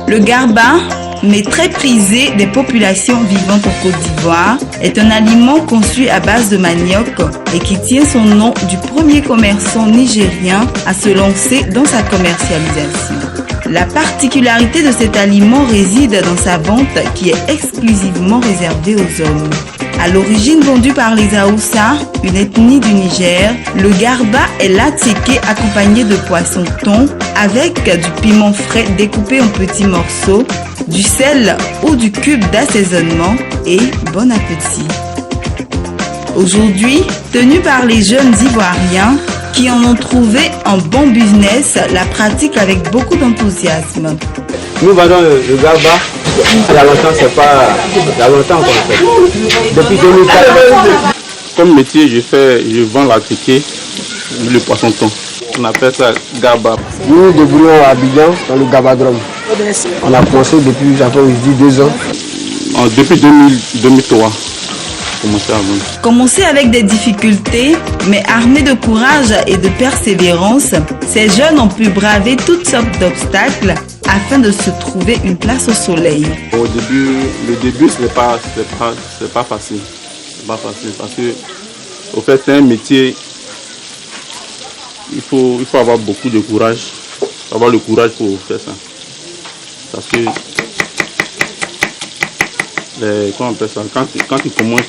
Le garba, mais très prisé des populations vivantes en Côte d'Ivoire, est un aliment conçu à base de manioc et qui tient son nom du premier commerçant nigérien à se lancer dans sa commercialisation. La particularité de cet aliment réside dans sa vente qui est exclusivement réservée aux hommes. À l'origine vendu par les Haoussa, une ethnie du Niger, le garba est lattiqué accompagné de poisson thon avec du piment frais découpé en petits morceaux, du sel ou du cube d'assaisonnement et bon appétit. Aujourd'hui, tenu par les jeunes Ivoiriens qui en ont trouvé un bon business, la pratique avec beaucoup d'enthousiasme. Nous vendons le garba. Il y a longtemps, c'est pas... Il y a longtemps qu'on fait. Depuis 2004. Comme métier, je vends la criquet, le poisson thon. On appelle ça garba. Nous nous débrouillons à Abidjan dans le garbadrome. On a commencé depuis, j'avais 2 ans. Depuis 2003. Commencé avec des difficultés, mais armés de courage et de persévérance, ces jeunes ont pu braver toutes sortes d'obstacles afin de se trouver une place au soleil. Au début, le début, c'est pas facile. C'est pas facile parce que, au fait, c'est un métier, il faut avoir beaucoup de courage. Il faut avoir le courage pour faire ça. Parce que, comment on appelle ça, quand tu commences,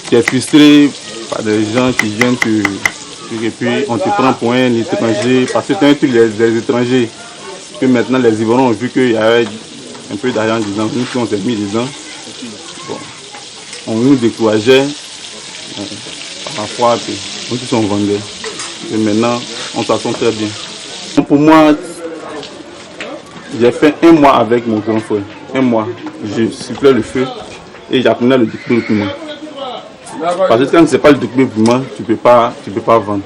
tu es frustré par des gens qui viennent et puis on te prend pour un étranger, parce que c'est un truc des étrangers. Que maintenant les Ivoiriens ont vu qu'il y avait un peu d'argent dedans, nous qui on s'est mis dedans. Bon, on nous décourageait parfois, nous qui sommes vendeurs. Et maintenant, on s'en sent très bien. Pour moi, j'ai fait 1 mois avec mon grand frère. 1 mois, je sifflais le feu et j'apprenais le découper le piment. Parce que quand tu ne sais pas le découper le piment, tu ne peux pas vendre.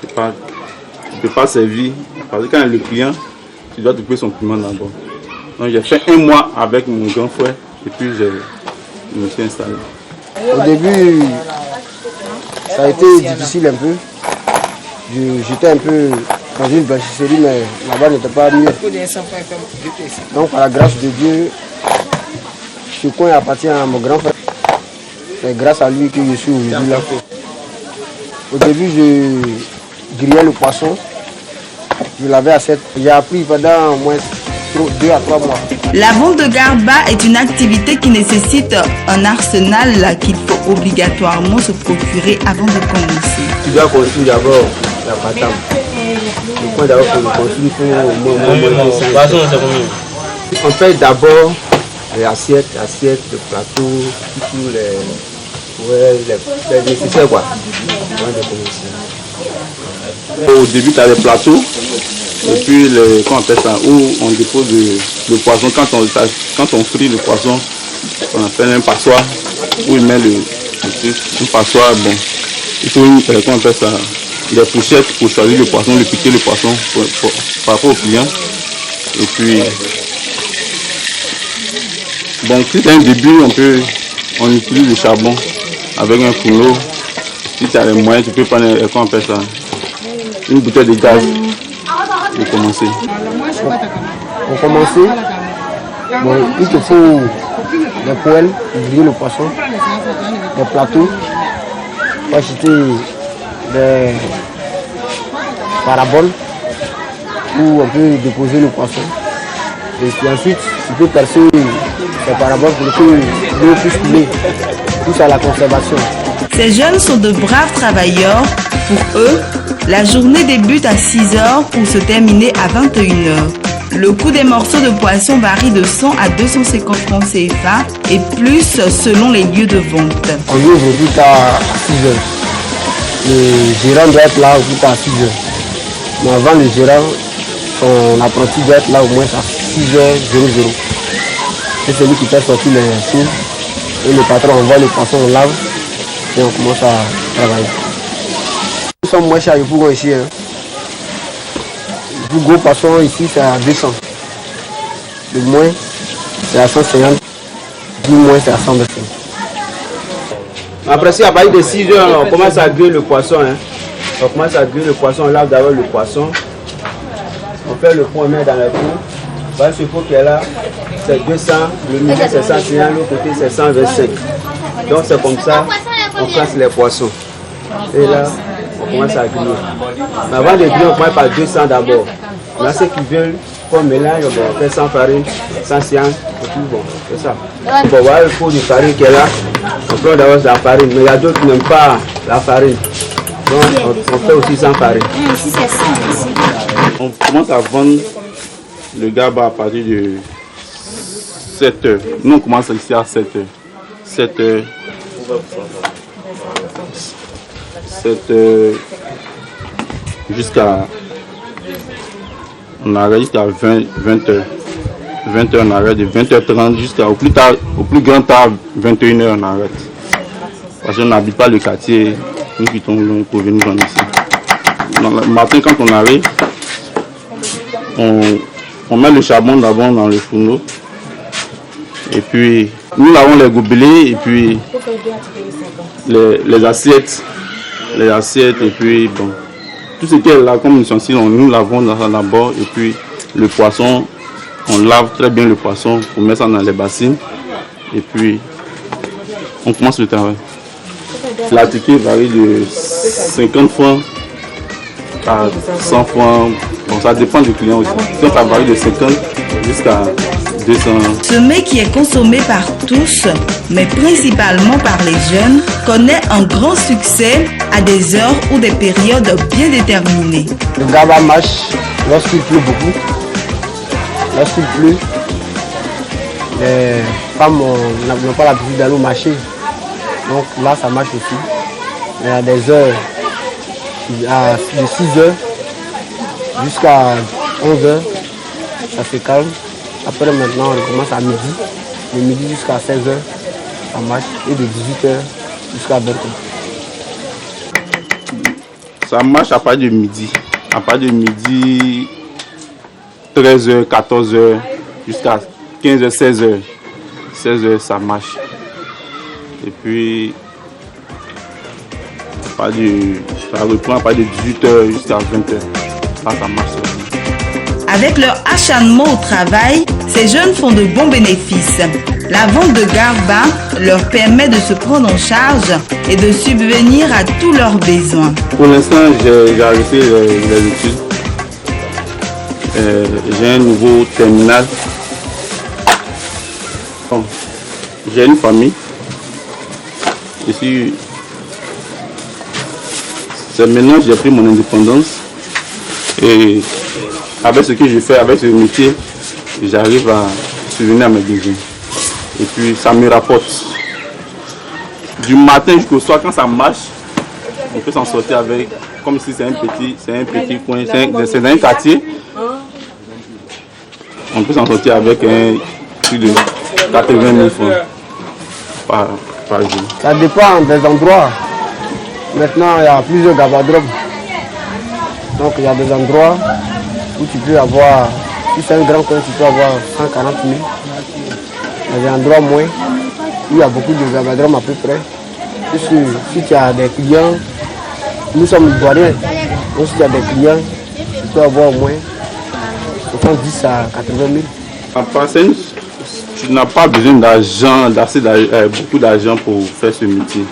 Tu ne peux pas servir. Parce que quand le client, tu dois découper son piment d'abord. Donc j'ai fait 1 mois avec mon grand frère et puis je me suis installé. Au début, ça a été difficile un peu. J'étais un peu dans une blanchisserie, mais là-bas n'était pas mieux. Donc par la grâce de Dieu, ce coin appartient à mon grand frère. C'est grâce à lui que je suis aujourd'hui là. Au début, je grillais le poisson. Je l'avais à 7. J'ai appris pendant au moins 2 à 3 mois. La vente de garba est une activité qui nécessite un arsenal qu'il faut obligatoirement se procurer avant de commencer. Tu dois construire d'abord la patame. Le point d'abord pour le construire, il faut au moins 5. On paye d'abord les assiettes, le plateau, tous les nécessaires quoi. Au début, tu as les plateaux, et puis comment on appelle ça, où on dépose le poisson. Quand on frit le poisson, on appelle un passoire, où il met le truc, un passoire, bon. Il faut comment on appelle ça, des fourchettes pour choisir le poisson, le piquer le poisson par rapport au client. Et puis, bon, si c'est un début, on utilise le charbon avec un fourneau. Si tu as les moyens, tu peux prendre comment on appelle ça, une bouteille de gaz et commencer. Pour commencer, bon, il te faut des poêles, griller le poisson, des plateaux, pour acheter des paraboles où on peut déposer le poisson. Et puis ensuite, tu peux percer les paraboles pour que l'eau puisse couler. Tout à la conservation. Ces jeunes sont de braves travailleurs. Pour eux, la journée débute à 6h pour se terminer à 21h. Le coût des morceaux de poisson varie de 100 à 250 francs CFA et plus selon les lieux de vente. On ouvre aujourd'hui à 6h. Le gérant doit être là aujourd'hui à 6h. Mais avant le gérant, son apprenti doit être là au moins à 6h00. C'est celui qui fait sortir les sous. Et le patron envoie le poisson, on lave et on commence à travailler. Nous sommes moins chers le plus gros ici. Le plus gros poisson ici c'est à 200. Le moins c'est à 150. Du moins c'est à 125. Après ça, à partir de 6 heures, on commence à griller le poisson. On commence à griller le poisson, on lave d'abord le poisson. On fait le pot, on met dans le pot. Voilà ce pot qui est là, c'est 200, le milieu c'est 101, l'autre côté c'est 125. Donc c'est comme ça, on classe les poissons. Et là, on commence à griller. Mais avant de griller, on commence par 200 d'abord. Là, ceux qui veulent qu'on mélange, on fait sans farine, sans science, et puis bon, c'est ça. Bon, voilà le pot de farine qui est là. On prend d'abord de la farine, mais il y a d'autres qui n'aiment pas la farine. Donc, on fait aussi sans farine. On commence à vendre le gaba à partir de 7 h. Nous, on commence ici à 7 h. 7 h. 7 h jusqu'à. On arrête jusqu'à 20 h. 20 h on arrête, de 20h30 jusqu'à au plus grand tard, 21 h on arrête. Parce qu'on n'habite pas le quartier, nous quittons loin pour venir vendre ici. Le matin, quand on arrive, on met le charbon d'abord dans le fourneau. Et puis, nous avons les gobelets et puis les assiettes. Les assiettes et puis, bon, tout ce qui est là comme ustensile, nous lavons d'abord. Et puis, le poisson, on lave très bien le poisson pour mettre ça dans les bassines. Et puis, on commence le travail. La ticket varie de 50 francs à 100 francs. Bon, ça dépend du client aussi. Donc, ça varie de 50 jusqu'à 200. Ce mets qui est consommé par tous, mais principalement par les jeunes, connaît un grand succès à des heures ou des périodes bien déterminées. Le gaba marche lorsqu'il pleut beaucoup. Lorsqu'il pleut, les femmes n'ont pas l'habitude d'aller au marché. Donc là, ça marche aussi. Il y a des heures de 6 h jusqu'à 11 h, ça se calme. Après maintenant, on commence à midi. De midi jusqu'à 16 h, ça marche. Et de 18 h jusqu'à 20 h. Ça marche à partir de midi. À partir de midi, 13 h, 14 h, jusqu'à 15 h, 16 h. 16 h, ça marche. Et puis, ça reprend à partir de 18 h jusqu'à 20 h. Ça marche aussi. Avec leur acharnement au travail, ces jeunes font de bons bénéfices. La vente de garba leur permet de se prendre en charge et de subvenir à tous leurs besoins. Pour l'instant, j'ai arrêté les études. J'ai un nouveau terminal. Bon, j'ai une famille. Ici, c'est maintenant que j'ai pris mon indépendance. Et avec ce que je fais, avec ce métier, j'arrive à subvenir à mes besoins. Et puis ça me rapporte. Du matin jusqu'au soir, quand ça marche, on peut s'en sortir avec, comme si c'est un petit coin, c'est dans un quartier. On peut s'en sortir avec plus de 80 000 francs par jour. Ça dépend des endroits. Maintenant, il y a plusieurs gabadrogues. Donc il y a des endroits où tu peux avoir, si c'est un grand coin, tu peux avoir 140 000. Il y a des endroits moins, où il y a beaucoup de gabadrogues à peu près. Si tu as des clients, nous sommes ivoiriens. Donc si tu as des clients, tu peux avoir au moins 70 à 80 000. En passant, tu n'as pas besoin d'argent, beaucoup d'argent pour faire ce métier.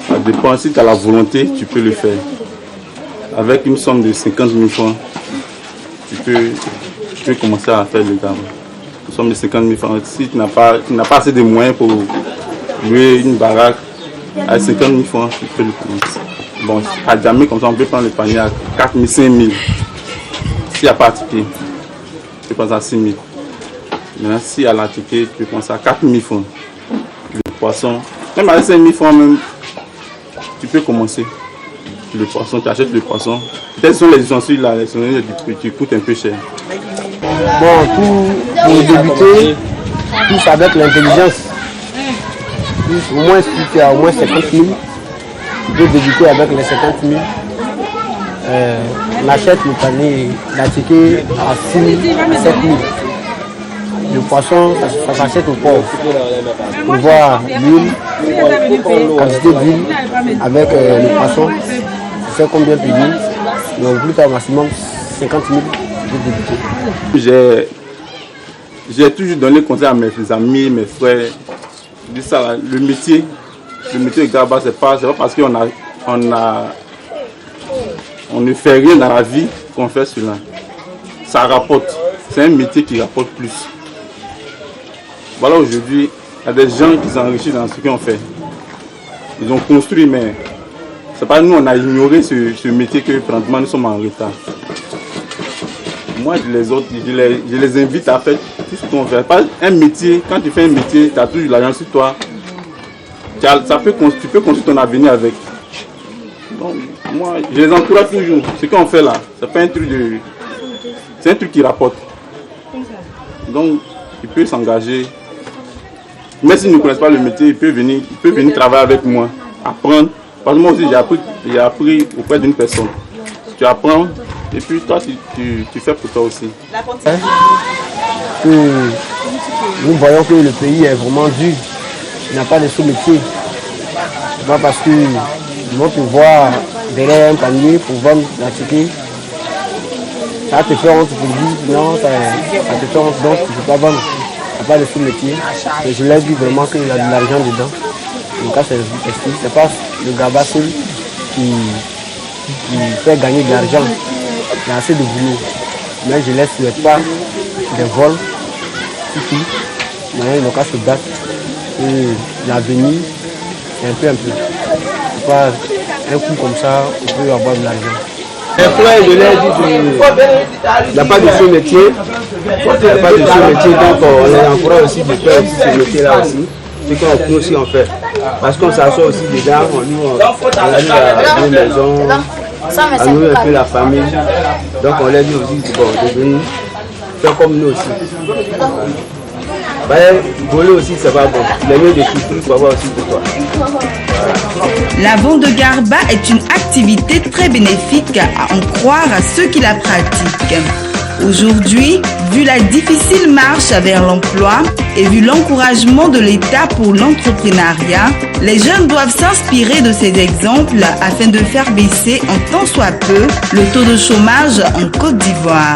Ça dépend, si tu as la volonté, tu peux le faire. Avec une somme de 50 000 francs, tu peux commencer à faire le gamme. Une somme de 50 000 francs. Si tu n'as pas assez de moyens pour louer une baraque, avec 50 000 francs, tu peux le commencer. Bon, à jamais comme ça, on peut prendre le panier à 4 000, 5 000. S'il n'y a pas à ticket, tu peux penser à 6 000. Maintenant, si à la ticket, tu peux penser à 4 000 francs. Le poisson, même avec 5 000 francs, même, tu peux commencer. Le poisson, tu achètes le poisson. Peut-être sont les ustensiles là, qui coûtent un peu cher. Bon, pour débuter, tout avec l'intelligence. Au moins, si tu as au moins 50 000, tu peux débuter avec les 50 000. On achète le panier, la ticket à 6 000, 7 000. Le poisson, ça s'achète au port. Pour voir l'huile, quantité d'huile avec le poisson. Tu sais combien payer. Donc plus tard, maximum 50 000 de débuter. J'ai toujours donné conseil à mes amis, mes frères. Je dis ça, là, le métier de Garba, c'est pas parce qu'on on ne fait rien dans la vie qu'on fait cela. Ça rapporte. C'est un métier qui rapporte plus. Voilà, aujourd'hui, il y a des gens qui s'enrichissent dans ce qu'on fait. Ils ont construit, mais c'est pas nous, on a ignoré ce métier que pratiquement nous sommes en retard. Moi, je les invite à faire tout ce qu'on fait. Pas un métier, quand tu fais un métier, tu as toujours l'argent sur toi. Tu peux construire ton avenir avec. Donc, moi, je les encourage toujours. Ce qu'on fait là, c'est pas un truc c'est un truc qui rapporte. Donc, il peut s'engager. Même s'il ne connaît pas le métier, il peut venir travailler avec moi, apprendre. Parce que moi aussi, j'ai appris auprès d'une personne. Tu apprends et puis toi, tu fais pour toi aussi. Nous voyons que le pays est vraiment dur. Il n'y a pas de sous-métier. C'est pas parce que ils vont te voir derrière un panier pour vendre la ticket. Ça te fait honte pour dire non, ça te fait honte, donc tu ne peux pas vendre. Il n'y a pas de sous-métier. Et je leur dis vraiment qu'il y a de l'argent dedans. Donc ça, c'est pas le Garba seul qui fait gagner de l'argent. Il y a assez de boulot. Mais je ne les souhaite pas des vols. Mais ils n'ont qu'à se battre. Et l'avenir, c'est un peu. C'est pas un coup comme ça, on peut avoir de l'argent. Les frères de l'air disent qu'il n'y a pas de sous-métier. Il n'y a pas de sous-métier, donc on les encourage aussi de faire ce métier-là aussi. Ce qu'on aussi en fait. Parce qu'on s'assoit aussi dedans, on arrive à une maison, à nous un peu la famille. Donc on leur dit aussi c'est bon, de venir faire comme nous aussi. Voler aussi c'est pas bon. Le mieux de tout, il faut avoir aussi de toi. La vente de Garba est une activité très bénéfique à en croire à ceux qui la pratiquent. Aujourd'hui, vu la difficile marche vers l'emploi et vu l'encouragement de l'État pour l'entrepreneuriat, les jeunes doivent s'inspirer de ces exemples afin de faire baisser en tant soit peu le taux de chômage en Côte d'Ivoire.